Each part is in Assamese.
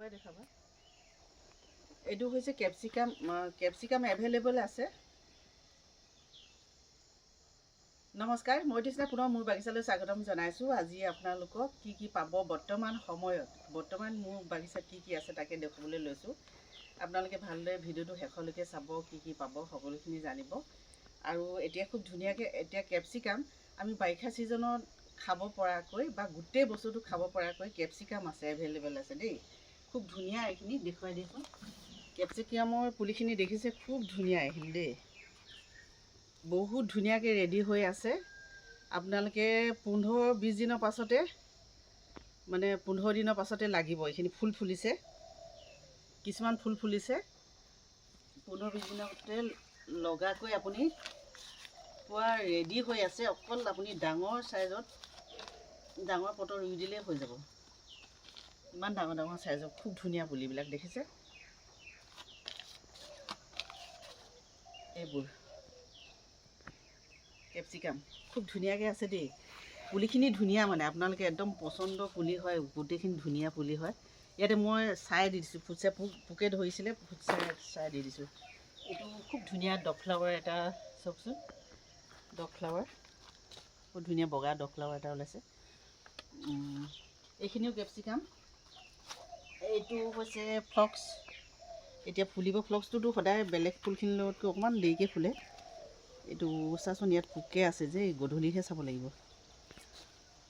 পৰাই দেখাবা এইটো হৈছে কেপচিকাম এভেইলেবল আছে নমস্কাৰ মই তৃষ্ণা পুনৰ মোৰ বাগিচালৈ স্বাগতম জনাইছোঁ আজি আপোনালোকক কি পাব বৰ্তমান সময়ত মোৰ বাগিচাত কি আছে তাকে দেখুৱাবলৈ লৈছোঁ আপোনালোকে ভালদৰে ভিডিঅ'টো শেষলৈকে চাব কি পাব সকলোখিনি জানিব আৰু এতিয়া খুব ধুনীয়াকৈ এতিয়া কেপচিকাম আমি বাৰিষা ছিজনত খাব পৰাকৈ বা গোটেই বস্তুটো খাব পৰাকৈ কেপচিকাম আছে এভেইলেবল আছে দেই খুব ধুনীয়া এইখিনি দেখুৱাই দিছোঁ কেপচিকামৰ পুলিখিনি দেখিছে খুব ধুনীয়া এইখিনি দেই বহুত ধুনীয়াকৈ ৰেডি হৈ আছে আপোনালোকে 15-20 দিনৰ পাছতে মানে 15 দিনৰ পাছতে লাগিব এইখিনি ফুল ফুলিছে কিছুমান ফুল ফুলিছে 15-20 দিনতে লগাকৈ আপুনি পুৰা ৰেডি হৈ আছে অকল আপুনি ডাঙৰ সাইজত ডাঙৰ পটৰ ৰুই দিলেই হৈ যাব ইমান ডাঙৰ সাইজৰ খুব ধুনীয়া পুলিবিলাক দেখিছে এইবোৰ কেপচিকাম খুব ধুনীয়াকৈ আছে দেই পুলিখিনি ধুনীয়া মানে আপোনালোকে একদম পচন্দ পুলি হয় গোটেইখিনি ধুনীয়া পুলি হয় ইয়াতে মই চাই দি দিছোঁ ফুটচাই পোকে ধৰিছিলে চাই দি দিছোঁ এইটো খুব ধুনীয়া ডগ ফ্লাৱাৰ এটা চাওকচোন ডগ ফ্লাৱাৰ খুব ধুনীয়া বগা ডগ ফ্লাৱাৰ এটা ওলাইছে এইখিনিও কেপচিকাম এইটো হৈছে ফ্লক্স এতিয়া ফুলিব ফ্লক্সটোতো সদায় বেলেগ ফুলখিনিৰ লগতকৈ অকণমান দেৰিকৈ ফুলে এইটো চাচোন ইয়াত পোকে আছে যে গধূলিহে চাব লাগিব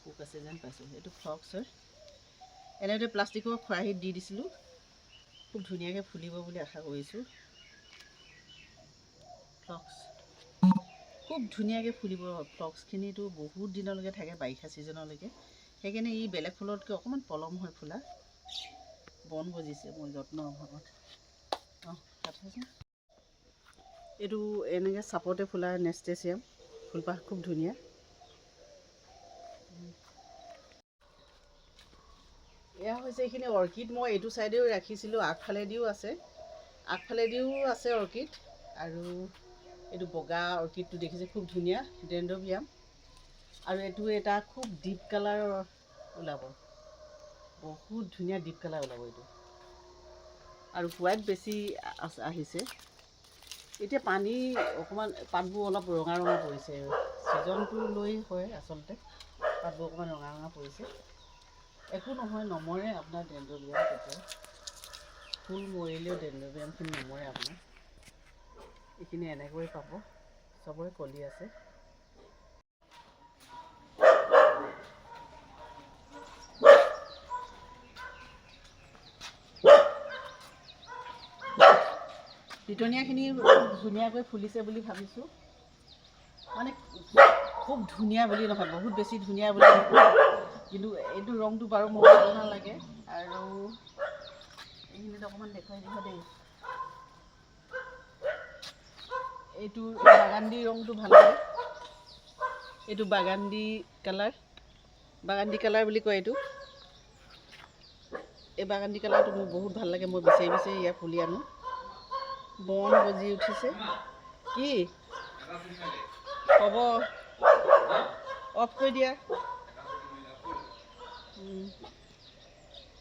পোক আছে যেন পাইছোঁ এইটো ফ্লক্স হয় এনেদৰে প্লাষ্টিকৰ খৰাহীত দি দিছিলোঁ খুব ধুনীয়াকৈ ফুলিব বুলি আশা কৰিছোঁ ফ্লক্স খুব ধুনীয়াকৈ ফুলিব ফ্লক্সখিনিতো বহুত দিনলৈকে থাকে বাৰিষা ছিজনলৈকে সেইকাৰণে ই বেলেগ ফুলতকৈ অকণমান পলম হৈ ফুলা বন গজিছে মোৰ যত্ন অভাৱত এইটো এনেকৈ চাপতে ফুলা নেষ্টেচিয়াম ফুলপাহ খুব ধুনীয়া এয়া হৈছে এইখিনি অৰ্কিড মই এইটো চাইডেও ৰাখিছিলোঁ আগফালেদিও আছে অৰ্কিড আৰু এইটো বগা অৰ্কিডটো দেখিছে খুব ধুনীয়া ডেণ্ড্ৰবিয়াম আৰু এইটো এটা খুব ডিপ কালাৰৰ ওলাব বহুত ধুনীয়া ডিপ কালাৰ ওলাব এইটো আৰু হোৱাইট বেছি আহিছে এতিয়া পানী অকণমান পাতবোৰ অলপ ৰঙা পৰিছে ছিজনটো লৈ হয় আচলতে পাতবোৰ অকণমান ৰঙা পৰিছে একো নহয় নমৰে আপোনাৰ ডেণ্ড্ৰবিয়াম কেতিয়াও ফুল মৰিলেও ডেণ্ড্ৰবিয়ামখিনি নমৰে আপোনাৰ এইখিনি এনেকৈ পাব চবৰে কলি আছে পিটনীয়াখিনি খুব ধুনীয়াকৈ ফুলিছে বুলি ভাবিছোঁ মানে খুব ধুনীয়া বুলি নহয় বহুত বেছি ধুনীয়া বুলি নহয় কিন্তু এইটো ৰংটো বাৰু মোৰ ভাল নালাগে আৰু এইখিনিত অকণমান দেখুৱাই দিব দেই এইটো বাগান্দি ৰংটো ভাল লাগে এইটো বাগান্দি কালাৰ বুলি কয় এইটো এই বাগান্দি কালাৰটো মোৰ বহুত ভাল লাগে মই বিচাৰি ইয়াৰ পুলি আনো বন গজি উঠিছে কি হ'ব অফ কৰি দিয়া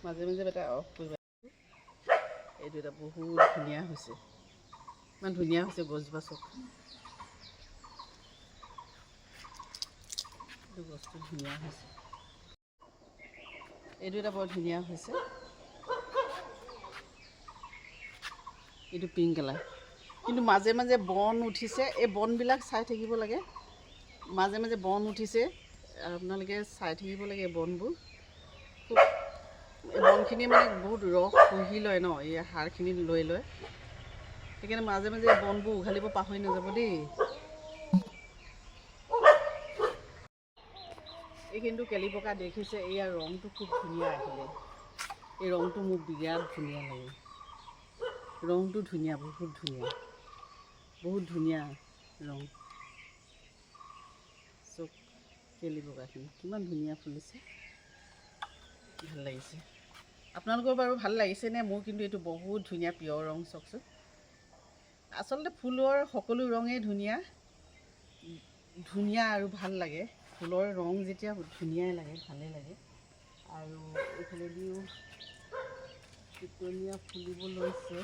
মাজে এটা অফ কৰিব এইটো এটা বহুত ধুনীয়া হৈছে ইমান ধুনীয়া হৈছে গছজোপা চব এইটো গছটো ধুনীয়া হৈছে এইটো এটা বৰ ধুনীয়া হৈছে এইটো পিংক কালাৰ কিন্তু মাজে বন উঠিছে এই বনবিলাক চাই থাকিব লাগে মাজে বন উঠিছে আপোনালোকে চাই থাকিব লাগে এই বনবোৰ খুব এই বনখিনি মানে বহুত ৰস শুহি লয় ন এই সাৰখিনি লৈ সেইকাৰণে মাজে বনবোৰ উঘালিব পাহৰি নাযাব দেই এইখিনিতো কেলি পকা দেখিছে ইয়াৰ ৰংটো খুব ধুনীয়া আহিলে এই ৰংটো মোক বিৰাট ধুনীয়া লাগে ৰংটো ধুনীয়া বহুত ধুনীয়া ৰং চব কেলি পকাখিনি কিমান ধুনীয়া ফুলিছে ভাল লাগিছে আপোনালোকৰ বাৰু ভাল লাগিছেনে মোৰ কিন্তু এইটো বহুত ধুনীয়া পিয়ৰ ৰং চাওকচোন আচলতে ফুলৰ সকলো ৰঙেই ধুনীয়া আৰু ভাল লাগে ফুলৰ ৰং যেতিয়া ধুনীয়াই লাগে ভালেই লাগে আৰু এইফালেদিও পিটনীয়া ফুলিব লৈছে।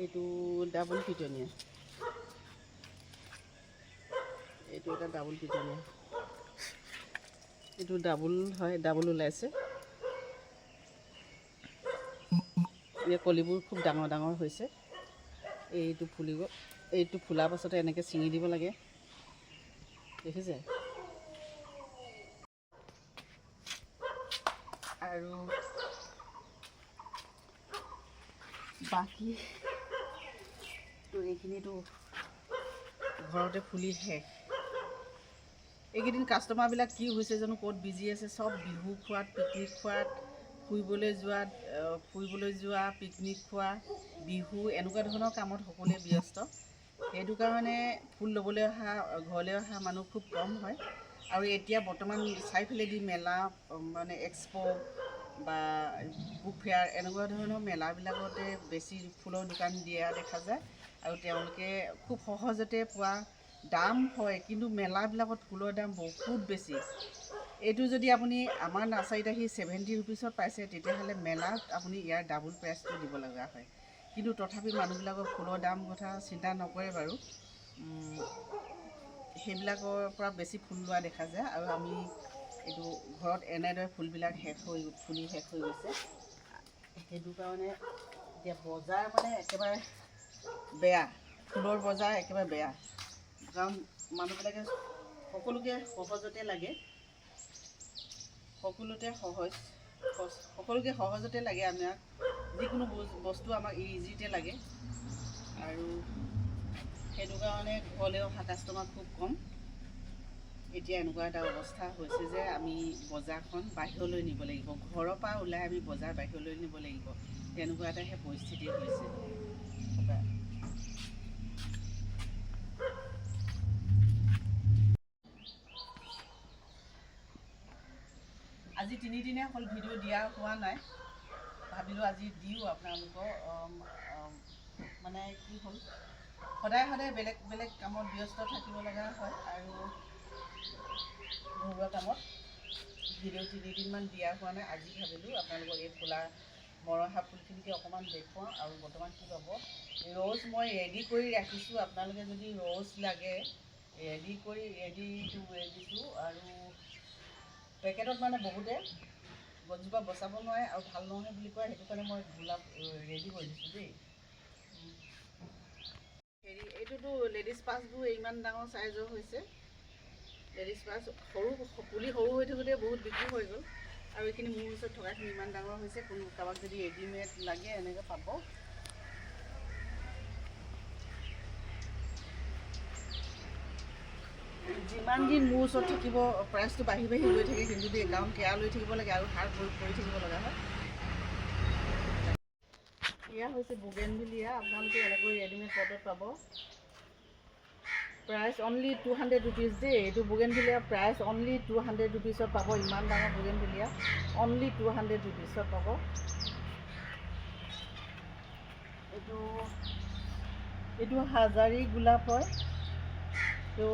এইটো ডাবল পিটনীয়া, এইটো এটা ডাবল পিটনীয়া, এইটো ডাবল হয়, ডাবল ওলাইছে। এই কলিবোৰ খুব ডাঙৰ ডাঙৰ হৈছে। এইটো ফুলিব, এইটো ফুলাৰ পাছতে এনেকৈ ছিঙি দিব লাগে, দেখিছে। আৰু বাকী এইখিনিতো ঘৰতে ফুলি শেষ। এইকেইদিন কাষ্টমাৰবিলাক কি হৈছে জানো, ক'ত বিজি আছে, চব বিহু খোৱাত, পিকনিক খোৱাত, ফুৰিবলৈ যোৱা, পিকনিক খোৱা, বিহু এনেকুৱা ধৰণৰ কামত সকলোৱে ব্যস্ত। সেইটো কাৰণে ফুল ল'বলৈ অহা, ঘৰলৈ অহা মানুহ খুব কম হয়। আৰু এতিয়া বৰ্তমান চাৰিওফালেদি মেলা, মানে এক্সপ' বা বুক ফেয়াৰ এনেকুৱা ধৰণৰ মেলাবিলাকতে বেছি ফুলৰ দোকান দিয়া দেখা যায়। আৰু তেওঁলোকে খুব সহজতে পোৱা, দাম হয়, কিন্তু মেলাবিলাকত ফুলৰ দাম বহুত বেছি। এইটো যদি আপুনি আমাৰ নাৰ্চাৰীত আহি 70 ৰুপিছত পাইছে, তেতিয়াহ'লে মেলাত আপুনি ইয়াৰ ডাবল প্ৰাইচটো দিব লগা হয়। কিন্তু তথাপি মানুহবিলাকৰ ফুলৰ দাম কথা চিন্তা নকৰে বাৰু, সেইবিলাকৰ পৰা বেছি ফুল লোৱা দেখা যায়। আৰু আমি এইটো ঘৰত এনেদৰে ফুলবিলাক ফুলি শেষ হৈ গৈছে। সেইটো কাৰণে এতিয়া বজাৰ মানে একেবাৰে বেয়া, ফুলৰ বজাৰ একেবাৰে বেয়া। কাৰণ মানুহবিলাকে সকলোকে সহজতে লাগে, সকলোকে সহজতে লাগে। আমাক যিকোনো বস্তু আমাক ইজিতে লাগে। আৰু সেইটো কাৰণে ঘৰলৈ অহা কাষ্টমাৰ খুব কম। এতিয়া এনেকুৱা এটা অৱস্থা হৈছে যে আমি বজাৰখন বাহিৰলৈ নিব লাগিব, ঘৰৰ পৰা ওলাই আমি বজাৰ বাহিৰলৈ নিব লাগিব, তেনেকুৱা এটাহে পৰিস্থিতি হৈছে। আজি 3 দিনে হ'ল ভিডিঅ' দিয়া হোৱা নাই, ভাবিলোঁ আজি দিওঁ আপোনালোকৰ। মানে কি হ'ল, সদায় বেলেগ বেলেগ কামত ব্যস্ত থাকিব লগা হয়। আৰু ঘৰুৱা কামত ভিডিঅ' 3 দিনমান দিয়া হোৱা নাই। আজি ভাবিলোঁ আপোনালোকক এই ফুলা মৰহা ফুলখিনিকে অকণমান দেখুৱাওঁ। আৰু বৰ্তমান কি পাব, ৰ'জ মই ৰেডি কৰি ৰাখিছোঁ। আপোনালোকে যদি ৰ'জ লাগে, ৰেডি দিছোঁ। আৰু পেকেটত মানে বহুতে গছজোপা বচাব নোৱাৰে আৰু ভাল নহয় বুলি কয়, সেইটো কাৰণে মই গোলাপ ৰেডি কৰি দিছোঁ দেই। এইটোতো লেডিজ পাছবোৰ ইমান ডাঙৰ চাইজৰ হৈছে। লেডিজ পাছ পুলি সৰু হৈ থাকোঁতে বহুত বিক্ৰী হৈ গ'ল। আৰু এইখিনি মোৰ ওচৰত থকাখিনি ইমান ডাঙৰ হৈছে। কাৰোবাক যদি ৰেডিমেড লাগে এনেকৈ পাব। যিমান দিন মোৰ ওচৰত থাকিব, প্ৰাইচটো বাঢ়ি গৈ থাকে, কিন্তু কাৰণ কেয়াৰ লৈ থাকিব লাগে আৰু সাৰ প্ৰয়োগ কৰি থাকিব লগা হয়। এয়া হৈছে বুগেনভিলিয়া, আপোনালোকে এনেকৈ ৰেডিমেড পটত পাব। প্ৰাইচ অনলি 200 ৰুপিজ দেই। এইটো বুগেনভিলিয়া প্ৰাইচ অনলি 200 ৰুপিজত পাব। ইমান ডাঙৰ বুগেনভিলিয়া অনলি 200 ৰুপিজত পাব। এইটো হাজাৰী গোলাপ হয়, তো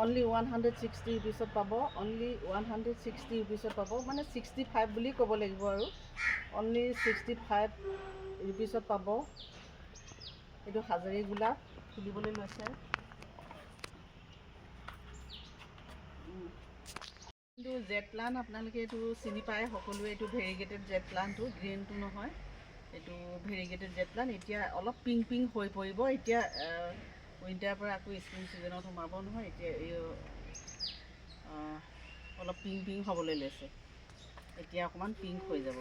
অনলি 160 ৰুপিজত পাব। অনলি 160 ৰুপিজত পাব, মানে 65 বুলি ক'ব লাগিব। আৰু অনলি 65 ৰুপিজত পাব। এইটো হাজাৰী গোলাপ ফুলিবলৈ লৈছে। কিন্তু জেড প্লাণ্ট আপোনালোকে এইটো চিনি পায় সকলোৱে। এইটো ভেৰিগেটেড জেড প্লাণ্টটো, গ্ৰীণটো নহয়। এইটো ভেৰিগেটেড জেড প্লাণ্ট। এতিয়া অলপ পিংক হৈ পৰিব। এতিয়া উইণ্টাৰৰ পৰা আকৌ স্প্ৰিং ছিজনত সোমাব নহয়। এতিয়া অলপ পিংক হ'বলৈ লৈছে। এতিয়া অকণমান পিংক হৈ যাব।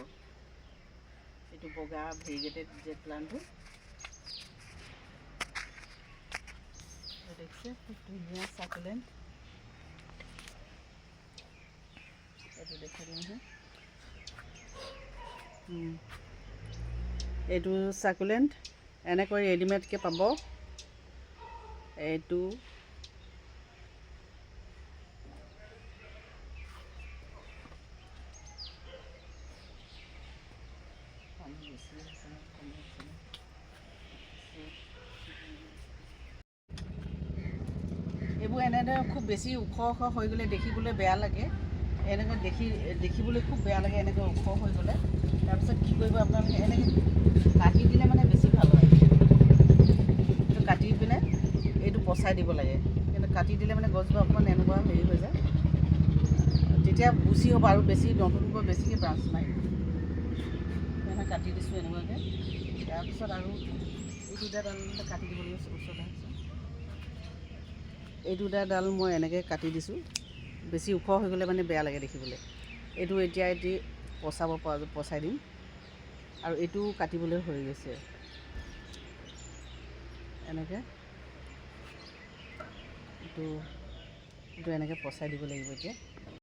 এইটো বগা ভেৰিগেটেড জেড প্লাণ্টটো দেখিছে, খুব ধুনীয়া চাকুলেণ্ট। এইটো দেখাই দিম নহয়। এইটো চাকুলেণ্ট এনেকৈ ৰেডিমেডকৈ পাব। এইটো এইবোৰ এনেদৰে খুব বেছি ওখ হৈ গ'লে দেখিবলৈ বেয়া লাগে। এনেকৈ দেখিবলৈ খুব বেয়া লাগে এনেকৈ ওখ হৈ গ'লে। তাৰপিছত কি কৰিব আপোনালোকে, এনেকৈ কাটি দিলে মানে বেছি ভাল হয়। এইটো কাটি পিনে এইটো পচাই দিব লাগে। কিন্তু কাটি দিলে মানে গছজোপা অকণমান এনেকুৱা হেৰি হৈ যায়, তেতিয়া বুচি হ'ব আৰু বেছি নতুনকৈ বেছিকৈ ব্ৰাঞ্চ মাৰিব। সেইকাৰণে কাটি দিছোঁ এনেকুৱাকৈ। তাৰপিছত আৰু এই দুটা ডাল কাটি দিব লাগিব ওচৰতে আছে। এই দুটা ডাল মই এনেকৈ কাটি দিছোঁ। বেছি ওখ হৈ গ'লে মানে বেয়া লাগে দেখিবলৈ। এইটো এতিয়া পচাই দিম। আৰু এইটোও কাটিবলৈ হৈ গৈছে এনেকৈ। এইটো এনেকৈ পচাই দিব লাগিব এতিয়া।